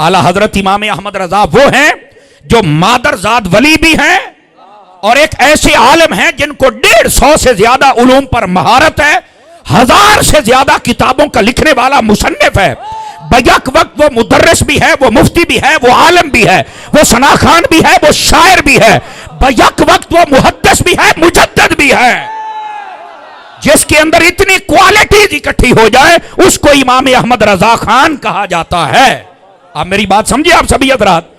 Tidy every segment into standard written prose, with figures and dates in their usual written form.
आला हजरत इमाम अहमद रजा वो हैं जो मादरजाद वली भी हैं और एक ऐसे आलिम हैं जिनको 150 से ज्यादा उलूम पर महारत है, 1000 से ज्यादा किताबों का लिखने वाला मुसन्निफ है। बैक वक्त वो मुदर्रिस भी है, वो मुफ्ती भी है, वो आलिम भी है, वो सनाखान भी है, वो शायर भी है। बैक वक्त वो मुहद्दिस भी है, मुजद्दिद भी है। जिसके अंदर इतनी क्वालिटीज इकट्ठी हो जाए उसको इमाम अहमद रजा खान कहा जाता है। आप मेरी बात समझिए आप सभी हज़रात,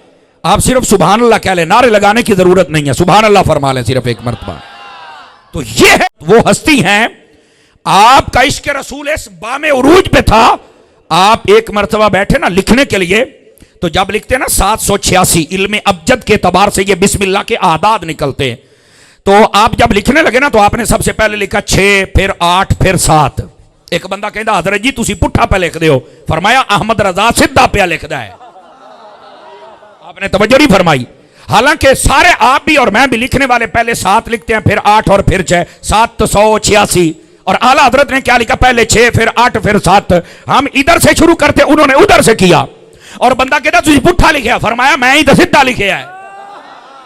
आप सिर्फ सुभान अल्लाह कह ले, नारे लगाने की जरूरत नहीं है, सुभान अल्लाह फरमा लें सिर्फ एक मर्तबा। तो ये है वो हस्ती हैं, आपका इश्क रसूल इस बामे उरूज पे था। आप एक मर्तबा बैठे ना लिखने के लिए, तो जब लिखते ना 786 इल्म अबजद के एतबार से ये बिस्मिल्लाह के आदाद निकलते हैं, तो आप जब लिखने लगे ना तो आपने सबसे पहले लिखा 6 फिर 8 फिर 7। एक बंदा कहता हजरत जी तुसी पुट्ठा पे लिख दो, फरमाया अहमद रजा सीधा पे लिखदा है। आपने तवज्जो नहीं फरमाई। हालांकि सारे आप भी और मैं भी लिखने वाले पहले 7 लिखते हैं, फिर 8 और फिर 6, 7 तो 186। और आला हजरत ने क्या लिखा, पहले 6 फिर 8 फिर 7। हम इधर से शुरू करते, उन्होंने उधर से किया। और बंदा कहता तुझे पुट्ठा लिखा, फरमाया मैं ही तो सीधा लिखे है।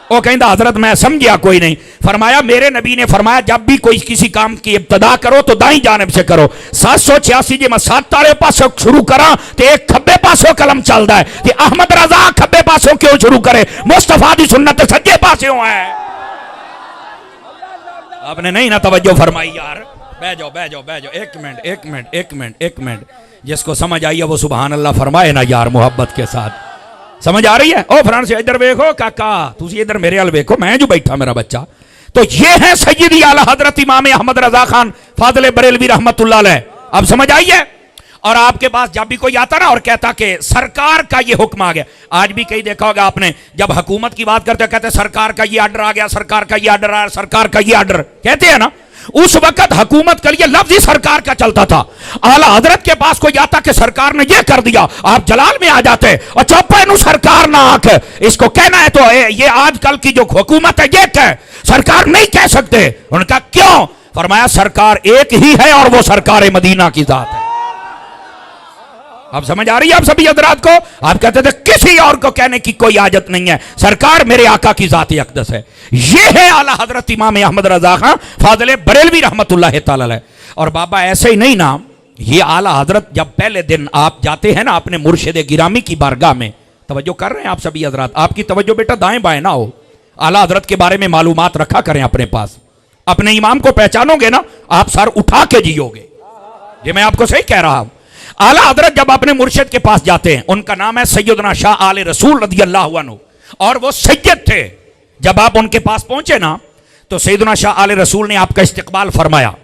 वो कहता हजरत मैं समझिया कोई नहीं। फरमाया मेरे नबी ने फरमाया जब भी कोई किसी काम की इब्तदा करो तो दाई जानिब से करो। 786 जी मैं 7 वाले पासों शुरू करा तो एक खब्बे पासों कलम चलता है कि अहमद रजा खब्बे पासों क्यों शुरू करे, मुस्तफा दी सुन्नत सज्जे पासों है। आपने नहीं ना तवज्जो फरमाई यार। बह जाओ बह जाओ बह जाओ, एक मिनट। जिसको समझ आई है वो सुभान अल्लाह फरमाए ना यार, मोहब्बत के साथ। समझ आ रही है? ओ फ्रांस इधर देखो काका, तुसी इधर मेरे अल देखो, मैं जो बैठा मेरा बच्चा। तो ये है सैयदी आला हजरत इमाम अहमद रजा खान फादले बरेलवी रहमतुल्लाह अलैह। अब समझ आई है? और आपके पास जब भी कोई आता ना और कहता कि सरकार का ये हुक्म आ गया, आज भी कहीं देखा होगा आपने, जब हुकूमत की बात करते कहते सरकार का ये आर्डर आ गया, सरकार का ये आर्डर आया, सरकार का ये आर्डर कहते हैं ना। उस वक्त हुकूमत के लिए लफ्ज ही सरकार का चलता था। आला हजरत के पास कोई आता कि सरकार ने ये कर दिया, आप जलाल में आ जाते और चौपा सरकार ना आख, इसको कहना है तो ये आजकल की जो हुकूमत है ये कह, सरकार नहीं कह सकते। उनका क्यों? फरमाया सरकार एक ही है और वो सरकार मदीना की जात है। आप समझ आ रही है आप सभी हजरात को? आप कहते थे किसी और को कहने की कोई आजत नहीं है, सरकार मेरे आका की जात अक़दस है। ये है आला हजरत इमाम अहमद रजा खान फादले बरेलवी रहमतुल्लाह तआला अलैह। और बाबा ऐसे ही नहीं ना, ये आला हजरत जब पहले दिन आप जाते हैं ना अपने मुर्शिद गिरामी की बारगाह में, तवज्जो कर रहे हैं आप सभी हजरात? आपकी तवज्जो बेटा दाएं बाएं ना हो, आला हजरत के बारे में मालूमात रखा करें अपने पास। अपने इमाम को पहचानोगे ना आप सर उठा के जियोगे, ये मैं आपको सही कह रहा हूं। आला हजरत जब अपने मुर्शिद के पास जाते हैं, उनका नाम है सैयदना शाह आले रसूल रज़ियल्लाहु अन्हु, और वो सैयद थे। जब आप उनके पास पहुंचे ना तो सैयदना शाह आले रसूल ने आपका इस्तकबाल फरमाया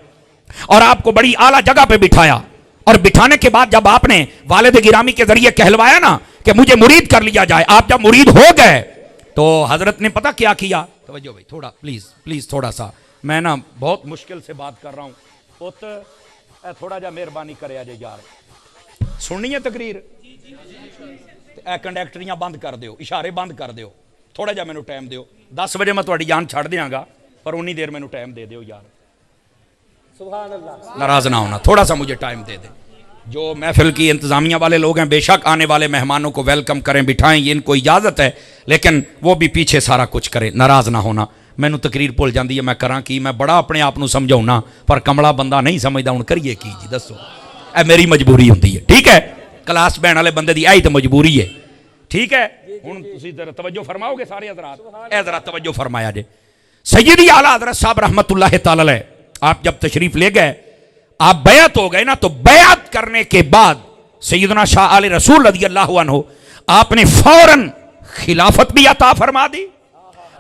और आपको बड़ी आला जगह पे बिठाया। और बिठाने के बाद जब आपने वालिद गिरामी के जरिए कहलवाया ना कि मुझे मुरीद कर लिया जाए, आप जब मुरीद हो गए तो हजरत ने पता क्या किया? तवज्जो भाई थोड़ा प्लीज थोड़ा सा, मैं ना बहुत मुश्किल से बात कर रहा हूं, पुत थोड़ा जा मेहरबानी करे अजे यार, सुननी है तकरीर? कंडक्टरियां बंद कर दो, इशारे बंद कर दो, थोड़ा जा मैनू टाइम दो। 10 बजे मैं तुहाडी जान छड़ देंगा, पर उन्नी देर मैनू टाइम दे दो यार, सुभान अल्लाह, नाराज ना होना, थोड़ा सा मुझे टाइम दे दे। जो महफिल की इंतजामिया वाले लोग हैं बेशक आने वाले मेहमानों को वेलकम करें, बिठाएं, ये इनको इजाजत है, लेकिन वो भी पीछे सारा कुछ करें, नाराज ना होना। मैनू तकरीर भुल जाती है, मैं करा कि मैं बड़ा अपने आप को समझाऊना, पर कमला बंदा नहीं समझदा, हुण करिए की जी दसो, ए मेरी मजबूरी होंदी है। ठीक है, क्लास बहन वाले बंदे दी यही तो मजबूरी है। ठीक है, हुण तुसीं तवज्जो फरमाओगे सारे हज़रात? ए ज़रा तवज्जो फरमाया जे। सैयदी आला हज़रत साहब रहमतुल्लाह तआला अलैह आप जब तशरीफ ले गए, आप बैअत हो गए ना, तो बैअत करने के बाद सैयदना शाह आले रसूल रज़ियल्लाहु अन्हु आपने फौरन खिलाफत भी अता फरमा दी,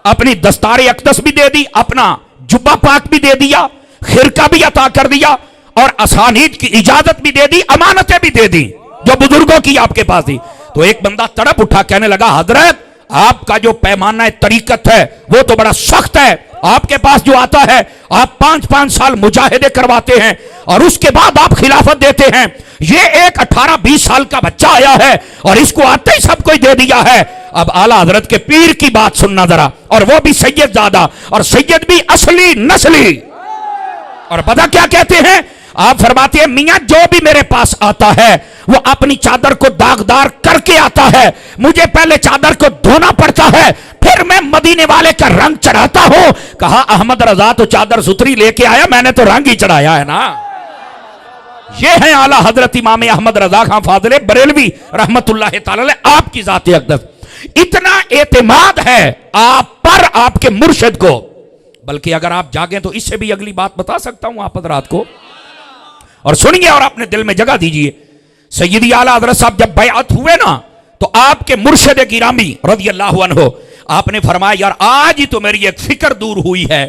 अपनी दस्तार अक़दस भी दे दी, अपना जुब्बा पाक भी दे दिया, खिरका भी अता कर दिया और असानीद की इजाजत भी दे दी, अमानतें भी दे दी जो बुजुर्गों की आपके पास थी। तो एक बंदा तड़प उठा, कहने लगा हजरत आपका जो पैमाना तरीकत है वो तो बड़ा सख्त है, आपके पास जो आता है आप 5-5 साल मुजाहिदे करवाते हैं और उसके बाद आप खिलाफत देते हैं। ये एक 18-20 साल का बच्चा आया है और इसको आते ही सब कुछ दे दिया है। अब आला हजरत के पीर की बात सुनना जरा, और वो भी सैयद ज़ादा, और सैयद भी असली नस्ली। और पता क्या कहते हैं? आप फरमाते हैं मियां जो भी मेरे पास आता है वो अपनी चादर को दागदार करके आता है, मुझे पहले चादर को धोना पड़ता है, फिर मैं मदीने वाले का रंग चढ़ाता हूं। कहा अहमद रजा तो चादर सुथरी लेके आया, मैंने तो रंग ही चढ़ाया है ना। ये है आला हजरत इमाम अहमद रजा खां फाजिल बरेलवी रहमतुल्लाह ताला अलैह, आपकी जाते अक़दस। इतना एतमाद है आप पर, आपके मुर्शिद को। बल्कि अगर आप जागे तो इससे भी अगली बात बता सकता हूं आप हजरात को, और सुनिए और अपने दिल में जगह दीजिए। सैयदी आला हजरत साहब जब बैअत हुए ना तो आपके मुर्शिद गिरामी रज़ियल्लाहु अन्हु आपने फरमाया यार आज ही तो मेरी एक फिक्र दूर हुई है।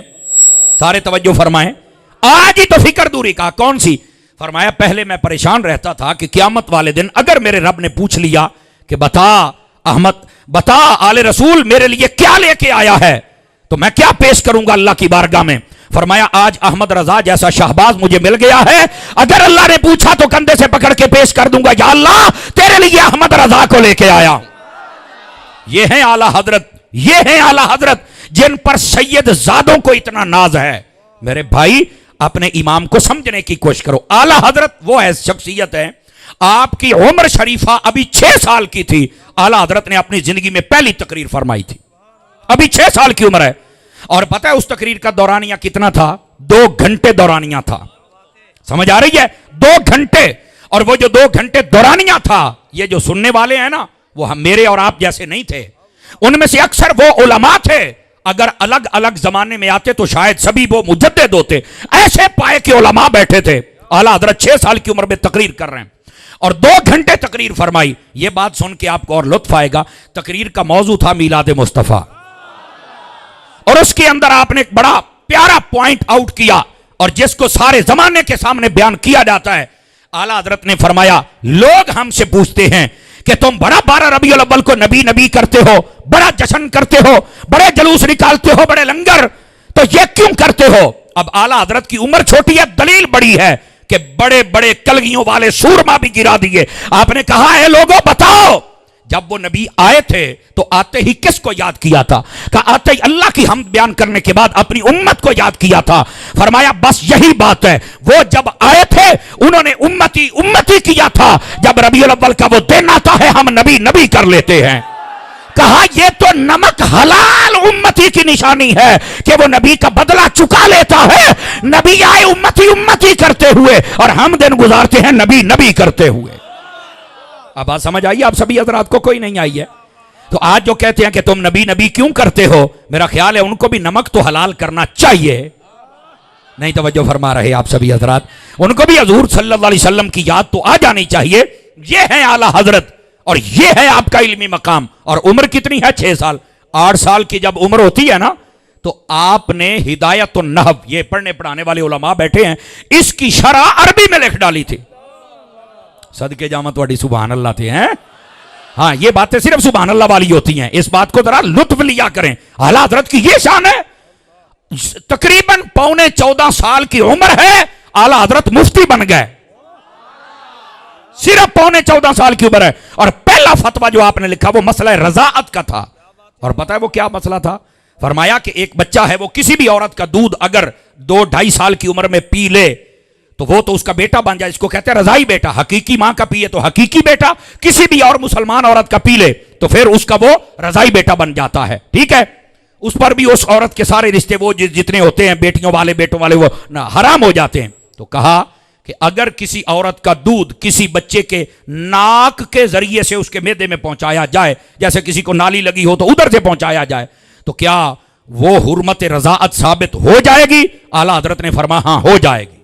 सारे तवज्जो फरमाएं, आज ही तो फिक्र दूरी। कहा कौन सी? फरमाया पहले मैं परेशान रहता था कि क़यामत वाले दिन अगर मेरे रब ने पूछ लिया कि बता अहमद, बता आले रसूल मेरे लिए क्या लेके आया है, तो मैं क्या पेश करूंगा अल्लाह की बारगाह में। फरमाया आज अहमद रजा जैसा शहबाज मुझे मिल गया है, अगर अल्लाह ने पूछा तो कंधे से पकड़ के पेश कर दूंगा, या अल्लाह तेरे लिए अहमद रजा को लेके आया। ये है आला हजरत, ये है आला हजरत जिन पर सैयद जादों को इतना नाज है। मेरे भाई अपने इमाम को समझने की कोशिश करो। आला हजरत वो है शख्सियत है, आपकी उम्र शरीफा अभी 6 साल की थी, आला हजरत ने अपनी जिंदगी में पहली तकरीर फरमाई थी, अभी 6 साल की उम्र है। और पता है उस तकरीर का दौरानिया कितना था? 2 घंटे दौरानिया था। समझ आ रही है? 2 घंटे। और वो जो 2 घंटे दौरानिया था, ये जो सुनने वाले हैं ना वो हम मेरे और आप जैसे नहीं थे, उनमें से अक्सर वो उलमा थे, अगर अलग अलग जमाने में आते तो शायद सभी वो मुजद्दिद होते। ऐसे पाए के उलमा बैठे थे। आला हजरत 6 साल की उम्र में तकरीर कर रहे हैं और 2 घंटे तकरीर फरमाई। ये बात सुन के आपको और लुत्फ आएगा। तकरीर का मौजू था मीलाद मुस्तफा, और उसके अंदर आपने एक बड़ा प्यारा पॉइंट आउट किया और जिसको सारे जमाने के सामने बयान किया जाता है। आला हजरत ने फरमाया लोग हमसे पूछते हैं कि तुम बड़ा 12 रबीउल अव्वल को नबी नबी करते हो, बड़ा जश्न करते हो, बड़े जुलूस निकालते हो, बड़े लंगर, तो ये क्यों करते हो? अब आला हजरत की उम्र छोटी है, दलील बड़ी है कि बड़े बड़े कलगियों वाले सूरमा भी गिरा दिए। आपने कहा है लोगों बताओ जब वो नबी आए थे तो आते ही किसको याद किया था? कहा आते ही अल्लाह की हमद बयान करने के बाद अपनी उम्मत को याद किया था। फरमाया बस यही बात है, वो जब आए थे उन्होंने उम्मती उम्मती किया था, जब रबीउल अव्वल का वो दिन आता है हम नबी नबी कर लेते हैं। कहा ये तो नमक हलाल उम्मती की निशानी है कि वो नबी का बदला चुका लेता है। नबी आए उम्मती उम्मती करते हुए और हम दिन गुजारते हैं नबी नबी करते हुए। अब बात समझ आई आप सभी हजरात को? कोई नहीं आई है? तो आज जो कहते हैं कि तुम नबी नबी क्यों करते हो, मेरा ख्याल है उनको भी नमक तो हलाल करना चाहिए। नहीं तवज्जो फरमा रहे आप सभी हजरात? उनको भी हजूर सल्लल्लाहु अलैहि वसल्लम की याद तो आ जानी चाहिए। ये है आला हजरत और ये है आपका इल्मी मकाम। और उम्र कितनी है? 6 साल। 8 साल की जब उम्र होती है ना तो आपने हिदायत नहव, ये पढ़ने पढ़ाने वाले उलमा बैठे हैं, इसकी शरह अरबी में लिख डाली थी। सदके जामा थोड़ी सुभान अल्लाह थे हैं। हाँ ये बातें सिर्फ सुभान अल्लाह वाली होती हैं, इस बात को जरा लुत्फ लिया करें। आला हजरत की ये शान है, तकरीबन 14.25 साल की उम्र है, आला हजरत मुफ्ती बन गए। सिर्फ 14.25 साल की उम्र है और पहला फतवा जो आपने लिखा वो मसला रजाअत का था। और पता है वो क्या मसला था? फरमाया कि एक बच्चा है वो किसी भी औरत का दूध अगर 2-2.5 साल की उम्र में पी ले तो वो तो उसका बेटा बन जाए, इसको कहते हैं रजाई बेटा। हकीकी मां का पिए तो हकीकी बेटा, किसी भी और मुसलमान औरत का पी ले तो फिर उसका वो रजाई बेटा बन जाता है। ठीक है, उस पर भी उस औरत के सारे रिश्ते वो जितने होते हैं बेटियों वाले बेटों वाले वो हराम हो जाते हैं। तो कहा कि अगर किसी औरत का दूध किसी बच्चे के नाक के जरिए से उसके मैदे में पहुंचाया जाए, जैसे किसी को नाली लगी हो तो उधर से पहुंचाया जाए, तो क्या वो हुर्मत रजाअत साबित हो जाएगी? आला हजरत ने फरमाया हाँ हो जाएगी।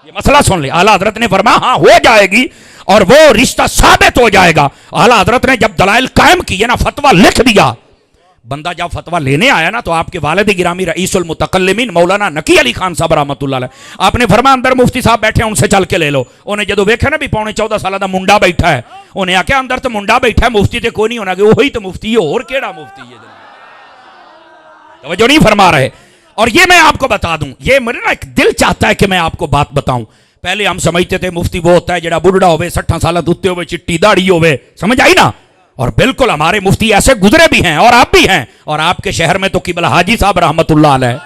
ये मसला सुन ले, आला हजरत ने फरमाया हाँ हो जाएगी और वो रिश्ता साबित हो जाएगा। आला हजरत ने जब दलाइल कायम किए ना, फतवा लिख दिया, बंदा जब फतवा लेने आया ना तो आपके वालिद गिरामी रईसुल मुतकल्लिमीन मौलाना नकी अली खान साहब रहमतुल्लाह अलैह, आपने फरमाया अंदर मुफ्ती साहब बैठे हैं उनसे चल के ले लो। उन्हें जो वेखे ना भी 14.25 साल का मुंडा बैठा है, उन्हें आख्या अंदर तो मुंडा बैठा है, मुफ्ती तो कोई नहीं होना, वही तो मुफ्ती है, और केड़ा मुफ्ती है? तवज्जो नहीं फरमा रहे। और ये मैं आपको बता दूं, ये मेरे ना एक दिल चाहता है कि मैं आपको बात बताऊं। पहले हम समझते थे मुफ्ती वो होता है जड़ा बुढ़ा होवे, 60 साल उत्ते होवे, चिट्टी दाढ़ी होवे, समझ आई ना? और बिल्कुल हमारे मुफ्ती ऐसे गुजरे भी हैं और आप भी हैं। और आपके शहर में तो किबला हाजी साहब रहमतुल्लाह अलैह,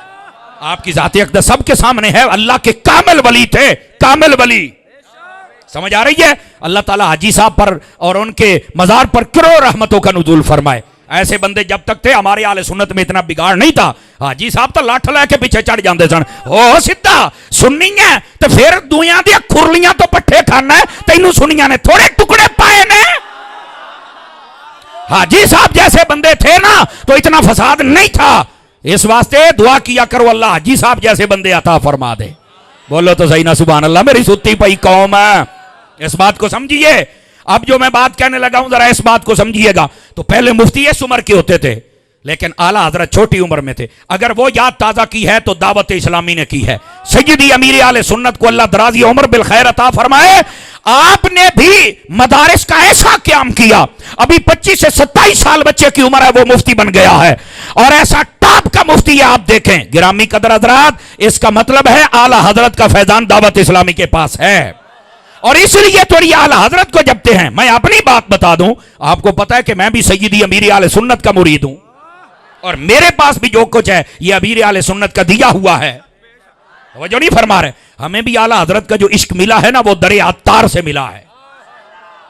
आपकी जाती अक़दस सबके सामने है। अल्लाह के कामिल वली थे, कामिल वली। समझ आ रही है? अल्लाह ताला हाजी साहब पर और उनके मजार पर करोड़ रहमतों का नुज़ूल फरमाए। ऐसे बंदे जब तक थे हमारे आले सुन्नत में इतना बिगाड़ नहीं था। हाजी साहब तो लाठ लेके पीछे चढ़ जाते सन। ओ सीधा सुन्नी है तो फिर दुनिया दी खुरलियां तो पट्ठे खाना है, तेनू सुनिया ने थोड़े टुकड़े पाए ने। हाजी साहब जैसे बंदे थे ना तो इतना फसाद नहीं था। इस वास्ते दुआ किया करो अल्लाह हाजी साहब जैसे बंदे अता फरमा दे। बोलो तो सही ना सुभान अल्लाह। मेरी सुत्ती पई कौम है, इस बात को समझिए। अब जो मैं बात कहने लगा हूं जरा इस बात को समझिएगा। तो पहले मुफ्ती इस उम्र के होते थे, लेकिन आला हजरत छोटी उम्र में थे। अगर वो याद ताजा की है तो दावत इस्लामी ने की है। सय्यदी अमीर आले सुन्नत को अल्लाह दराजी उम्र बिल खैर अता फरमाए। आपने भी मदारिस का ऐसा क्याम किया, अभी 25 से 27 साल बच्चे की उम्र है, वो मुफ्ती बन गया है और ऐसा टॉप का मुफ्ती है। आप देखें गिरामी कदर हजरात, इसका मतलब है आला हजरत का फैजान दावत इस्लामी के पास है। और इसलिए तो ये आला हजरत को जपते हैं। मैं अपनी बात बता दूं, आपको पता है कि मैं भी सय्यदी अमीर आले सुन्नत का मुरीद हूं और मेरे पास भी जो कुछ है ये अमीर आले सुन्नत का दिया हुआ है। वो जो नहीं फरमा रहे, हमें भी आला हजरत का जो इश्क मिला है ना वो दरे अत्तार से मिला है।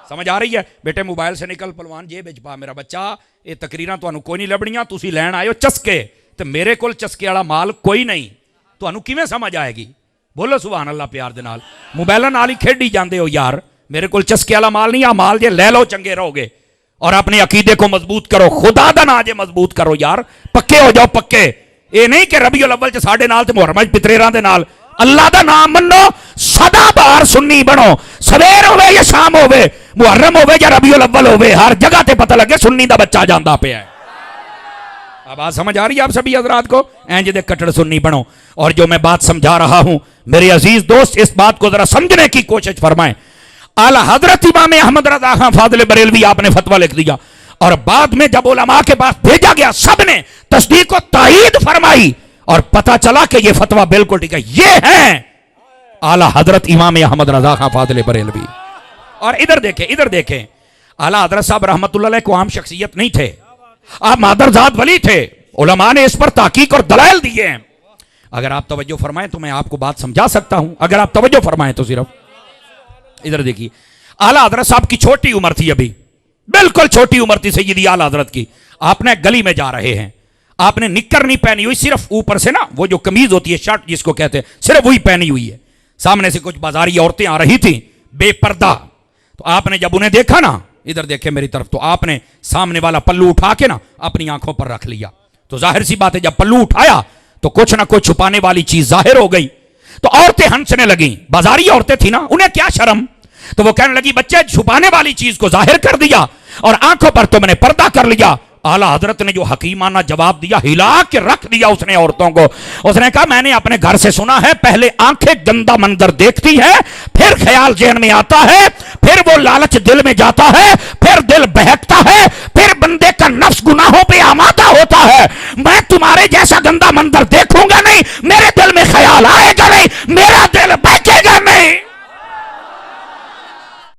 समझ आ रही है? बेटे मोबाइल से निकल पलवान जेब विच पा मेरा बच्चा, ये तकरीरां तुहानू कोई नहीं लभणियां, तुसीं लैण आए हो चस्के ते मेरे कोल चस्के वाला माल कोई नहीं। तुहानू किवें समझ आएगी? बोलो सुभान अल्लाह प्यार दे नाल। मोबाइलों नाल ही खेडी जांदे हो यार। मेरे कोल चस्के वाला माल नहीं, आ माल जे ले लो चंगे रहोगे और अपने अकीदे को मजबूत करो। खुदा दा नाम जे मजबूत करो यार, पक्के हो जाओ पक्के। ये नहीं कि रबीउल अव्वल च साडे नाल ते मुहर्रम च पितरेरां दे नाल। अल्लाह दा नाम मनो, सदा बार सुन्नी बनो। सवेर होवे या शाम होवे, मुहर्रम होवे या रबीउल अव्वल होवे, हर जगह ते पता लगे सुन्नी दा बच्चा जांदा पिया है। अब बात समझ आ रही है आप सभी हजरात को? इंज दे कट्टर सुन्नी बनो। और जो मैं बात समझा रहा हूं मेरे अजीज दोस्त, इस बात को जरा समझने की कोशिश फरमाएं। आला हजरत इमाम अहमद रज़ा खां फाज़िल बरेलवी आपने फतवा लिख दिया और बाद में जब उलमा के पास भेजा गया सबने तस्दीक और तायीद फरमाई और पता चला कि यह फतवा बिल्कुल ठीक है। ये है आला हजरत इमाम अहमद रज़ा खां फाज़िल बरेलवी। और इधर देखें आला हजरत साहब रहमतुल्लाह अलैह को आम शख्सियत नहीं थे, आप मादरजात वली थे। उलमा ने इस पर ताकीक और दलाइल दिए हैं। अगर आप तवज्जो फरमाएं तो मैं आपको बात समझा सकता हूं। अगर आप तवज्जो फरमाएं तो सिर्फ इधर देखिए, आला हजरत साहब की छोटी उम्र थी, अभी बिल्कुल छोटी उम्र थी सय्यदी आला हजरत की। आपने गली में जा रहे हैं, आपने निक्कर नहीं पहनी हुई, सिर्फ ऊपर से ना वो जो कमीज होती है शर्ट जिसको कहते हैं, सिर्फ वही पहनी हुई है। सामने से कुछ बाजारी औरतें आ रही थी बेपर्दा। तो आपने जब उन्हें देखा ना, इधर देखे मेरी तरफ, तो आपने सामने वाला पल्लू उठा के ना अपनी आंखों पर रख लिया। तो जाहिर सी बात है जब पल्लू उठाया तो कुछ ना कुछ छुपाने वाली चीज जाहिर हो गई। तो औरतें हंसने लगी, बाजारी औरतें थी ना, उन्हें क्या शर्म। तो वो कहने लगी बच्चे छुपाने वाली चीज को जाहिर कर दिया और आंखों पर तुमने पर्दा कर लिया। आला हजरत ने जो हकीमाना जवाब दिया, हिला के रख दिया उसने औरतों को। उसने कहा मैंने अपने घर से सुना है, पहले आंखें गंदा मंजर देखती है, फिर ख्याल ज़हन में आता है, फिर वो लालच दिल में जाता है, फिर दिल बहकता है, फिर बंदे का नफ्स गुनाहों पे आमादा होता है। मैं तुम्हारे जैसा गंदा मंजर देखूंगा नहीं, मेरे